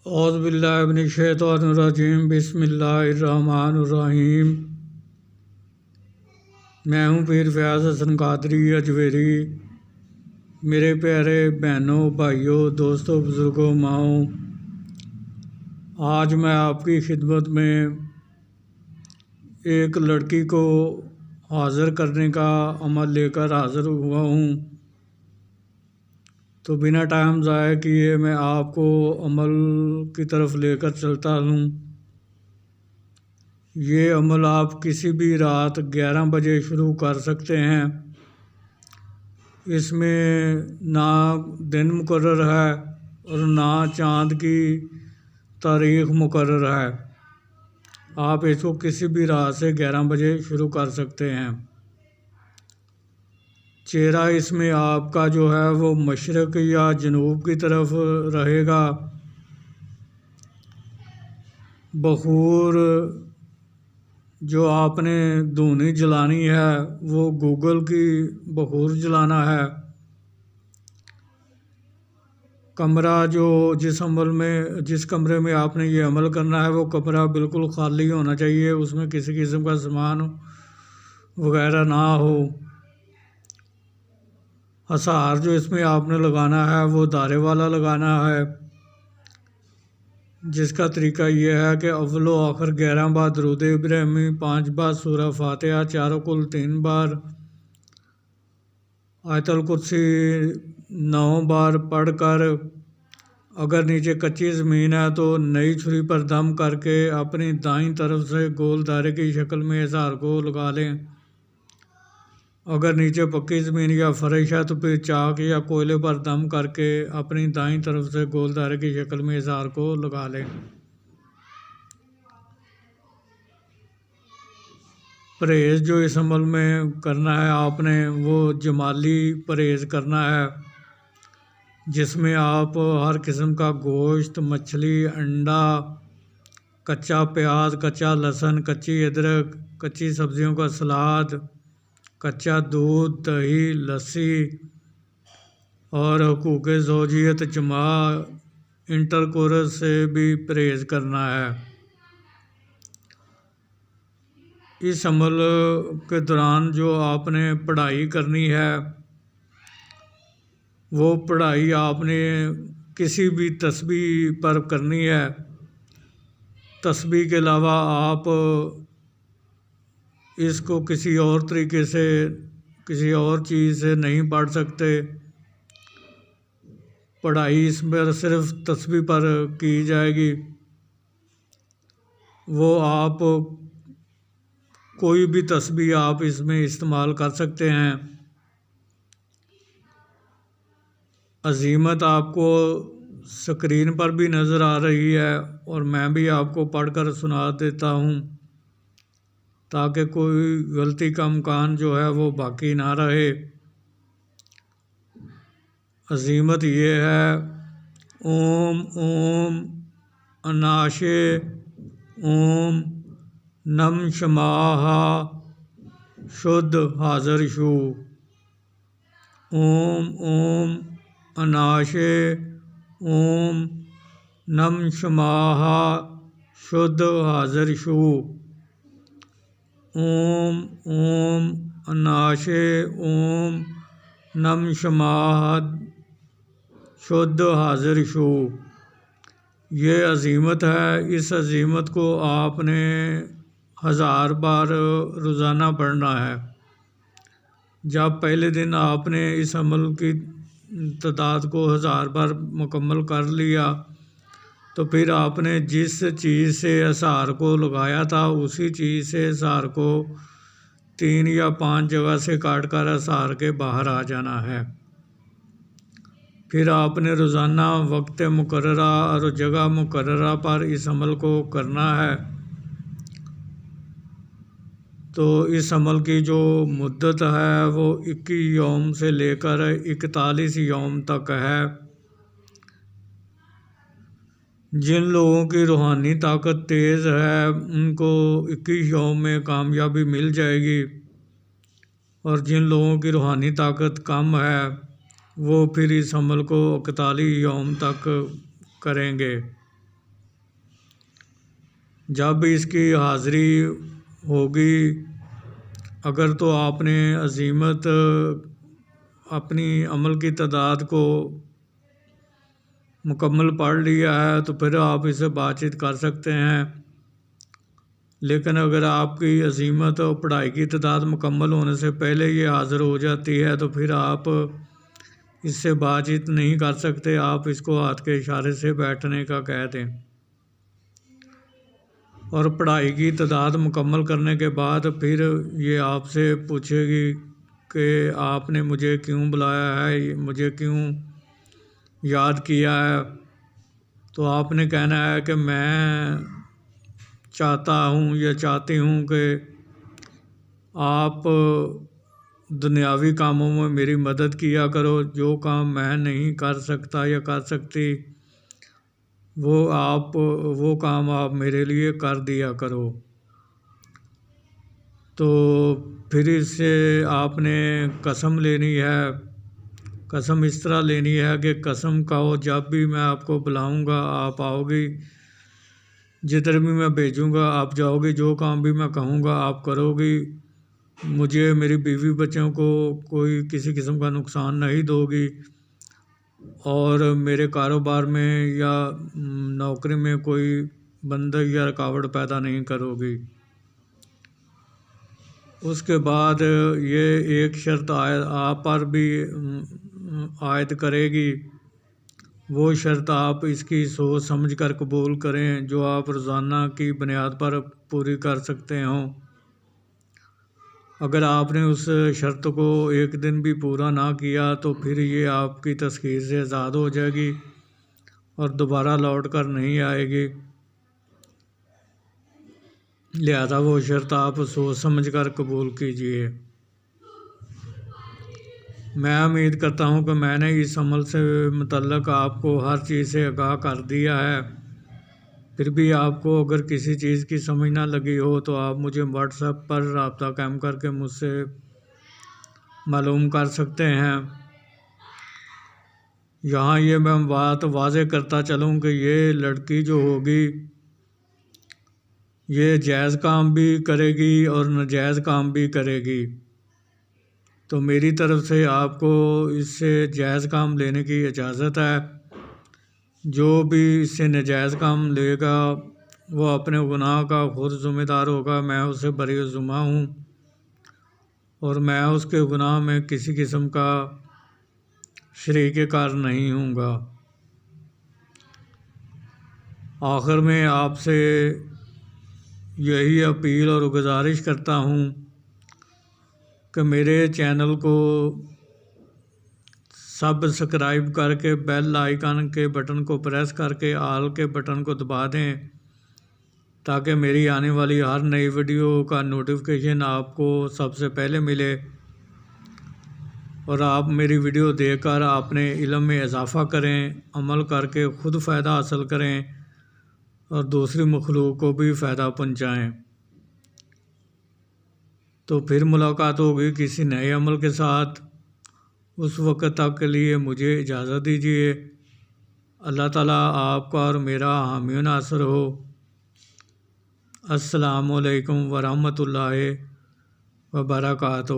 اعوذ باللہ من الشیطان الرجیم، بسم اللہ الرحمن الرحیم۔ میں ہوں پیر فیاض حسن قادری اجویری۔ میرے پیارے بہنوں، بھائیوں، دوستوں، بزرگوں، ماؤں، آج میں آپ کی خدمت میں ایک لڑکی کو حاضر کرنے کا عمل لے کر حاضر ہوا ہوں۔ تو بنا ٹائم ضائع کیے میں آپ کو عمل کی طرف لے کر چلتا ہوں۔ یہ عمل آپ کسی بھی رات 11 بجے شروع کر سکتے ہیں۔ اس میں نہ دن مقرر ہے اور نہ چاند کی تاریخ مقرر ہے۔ آپ اس کو کسی بھی رات سے 11 بجے شروع کر سکتے ہیں۔ چہرہ اس میں آپ کا جو ہے وہ مشرق یا جنوب کی طرف رہے گا۔ بخور جو آپ نے دھونی جلانی ہے وہ گوگل کی بخور جلانا ہے۔ کمرہ جس کمرے میں آپ نے یہ عمل کرنا ہے وہ کمرہ بالکل خالی ہونا چاہیے، اس میں کسی قسم کا سامان وغیرہ نہ ہو۔ اسحار جو اس میں آپ نے لگانا ہے وہ دائرے والا لگانا ہے، جس کا طریقہ یہ ہے کہ اول و آخر 11 بار درود ابراہیمی، 5 بار سورہ فاتحہ، چاروں کل 3 بار، آیت الکرسی 9 بار پڑھ کر، اگر نیچے کچی زمین ہے تو نئی چھری پر دم کر کے اپنی دائیں طرف سے گول دائرے کی شکل میں اسحار کو لگا لیں۔ اگر نیچے پکی زمین یا فرش ہے تو پھر چاک یا کوئلے پر دم کر کے اپنی دائیں طرف سے گول دائرے کی شکل میں اسحار کو لگا لیں۔ پرہیز جو اس عمل میں کرنا ہے آپ نے وہ جمالی پرہیز کرنا ہے، جس میں آپ ہر قسم کا گوشت، مچھلی، انڈا، کچا پیاز، کچا لہسن، کچی ادرک، کچی سبزیوں کا سلاد، کچا دودھ، دہی، لسی اور حقوق زوجیت جماع انٹرکورس سے بھی پرہیز کرنا ہے۔ اس عمل کے دوران جو آپ نے پڑھائی کرنی ہے وہ پڑھائی آپ نے کسی بھی تسبیح پر کرنی ہے۔ تسبیح کے علاوہ آپ اس کو کسی اور طریقے سے، کسی اور چیز سے نہیں پڑھ سکتے۔ پڑھائی اس میں صرف تسبیح پر کی جائے گی۔ وہ آپ کوئی بھی تسبیح آپ اس میں استعمال کر سکتے ہیں۔ عظیمت آپ کو اسکرین پر بھی نظر آ رہی ہے اور میں بھی آپ کو پڑھ کر سنا دیتا ہوں تاکہ کوئی غلطی کا امکان جو ہے وہ باقی نہ رہے۔ عظیمت یہ ہے: اوم اوم اناشے اوم نم شماہا شدھ حاضر شو۔ اوم اوم اناشے اوم نم شماہا شدھ حاضر شو۔ اوم اوم اناشے اوم نم شماہا شدھ حاضر شو۔ یہ عظیمت ہے۔ اس عظیمت کو آپ نے 1000 بار روزانہ پڑھنا ہے۔ جب پہلے دن آپ نے اس عمل کی تعداد کو 1000 بار مکمل کر لیا تو پھر آپ نے جس چیز سے اسحار کو لگایا تھا اسی چیز سے اسحار کو 3 یا 5 جگہ سے کاٹ کر اسحار کے باہر آ جانا ہے۔ پھر آپ نے روزانہ وقت مقررہ اور جگہ مقررہ پر اس عمل کو کرنا ہے۔ تو اس عمل کی جو مدت ہے وہ 21 یوم سے لے کر 41 یوم تک ہے۔ جن لوگوں کی روحانی طاقت تیز ہے ان کو 21 یوم میں کامیابی مل جائے گی، اور جن لوگوں کی روحانی طاقت کم ہے وہ پھر اس عمل کو 41 یوم تک کریں گے۔ جب اس کی حاضری ہوگی اگر تو آپ نے عزیمت اپنی عمل کی تعداد کو مکمل پڑھ لیا ہے تو پھر آپ اس سے بات چیت کر سکتے ہیں، لیکن اگر آپ کی عزیمت اور پڑھائی کی تعداد مکمل ہونے سے پہلے یہ حاضر ہو جاتی ہے تو پھر آپ اس سے بات چیت نہیں کر سکتے، آپ اس کو ہاتھ کے اشارے سے بیٹھنے کا کہہ دیں۔ اور پڑھائی کی تعداد مکمل کرنے کے بعد پھر یہ آپ سے پوچھے گی کہ آپ نے مجھے کیوں بلایا ہے، مجھے کیوں یاد کیا ہے، تو آپ نے کہنا ہے کہ میں چاہتا ہوں یا چاہتی ہوں کہ آپ دنیاوی کاموں میں میری مدد کیا کرو، جو کام میں نہیں کر سکتا یا کر سکتی وہ کام آپ میرے لیے کر دیا کرو۔ تو پھر اس سے آپ نے قسم لینی ہے، قسم اس طرح لینی ہے کہ قسم کھاؤ جب بھی میں آپ کو بلاؤں گا آپ آؤ گی، جدھر بھی میں بھیجوں گا آپ جاؤ گی، جو کام بھی میں کہوں گا آپ کرو گی، مجھے میری بیوی بچوں کو کوئی کسی قسم کا نقصان نہیں دو گی، اور میرے کاروبار میں یا نوکری میں کوئی بندھن یا رکاوٹ پیدا نہیں کرو گی۔ اس کے بعد یہ ایک شرط آپ پر بھی عائد کرے گی، وہ شرط آپ اس کی سوچ سمجھ کر قبول کریں جو آپ روزانہ کی بنیاد پر پوری کر سکتے ہوں۔ اگر آپ نے اس شرط کو ایک دن بھی پورا نہ کیا تو پھر یہ آپ کی تسخیر سے آزاد ہو جائے گی اور دوبارہ لوٹ کر نہیں آئے گی، لہذا وہ شرط آپ سوچ سمجھ کر قبول کیجیے۔ میں امید کرتا ہوں کہ میں نے اس عمل سے متعلق آپ کو ہر چیز سے آگاہ کر دیا ہے، پھر بھی آپ کو اگر کسی چیز کی سمجھ نہ لگی ہو تو آپ مجھے واٹس ایپ پر رابطہ قائم کر کے مجھ سے معلوم کر سکتے ہیں۔ یہاں یہ میں بات واضح کرتا چلوں کہ یہ لڑکی جو ہوگی یہ جائز کام بھی کرے گی اور ناجائز کام بھی کرے گی، تو میری طرف سے آپ کو اس سے جائز کام لینے کی اجازت ہے۔ جو بھی اس سے ناجائز کام لے گا وہ اپنے گناہ کا خود ذمہ دار ہوگا، میں اسے بری ذمہ ہوں اور میں اس کے گناہ میں کسی قسم کا شریک کار نہیں ہوں گا۔ آخر میں آپ سے یہی اپیل اور گزارش کرتا ہوں کہ میرے چینل کو سبسکرائب کر کے بیل آئیکن کے بٹن کو پریس کر کے آل کے بٹن کو دبا دیں تاکہ میری آنے والی ہر نئی ویڈیو کا نوٹیفیکیشن آپ کو سب سے پہلے ملے اور آپ میری ویڈیو دیکھ کر اپنے علم میں اضافہ کریں، عمل کر کے خود فائدہ حاصل کریں اور دوسری مخلوق کو بھی فائدہ پہنچائیں۔ تو پھر ملاقات ہوگی کسی نئے عمل کے ساتھ، اس وقت تک کے لیے مجھے اجازت دیجیے۔ اللہ تعالیٰ آپ کا اور میرا حامی و ناصر ہو۔ السلام علیکم ورحمۃ اللہ وبرکاتہ۔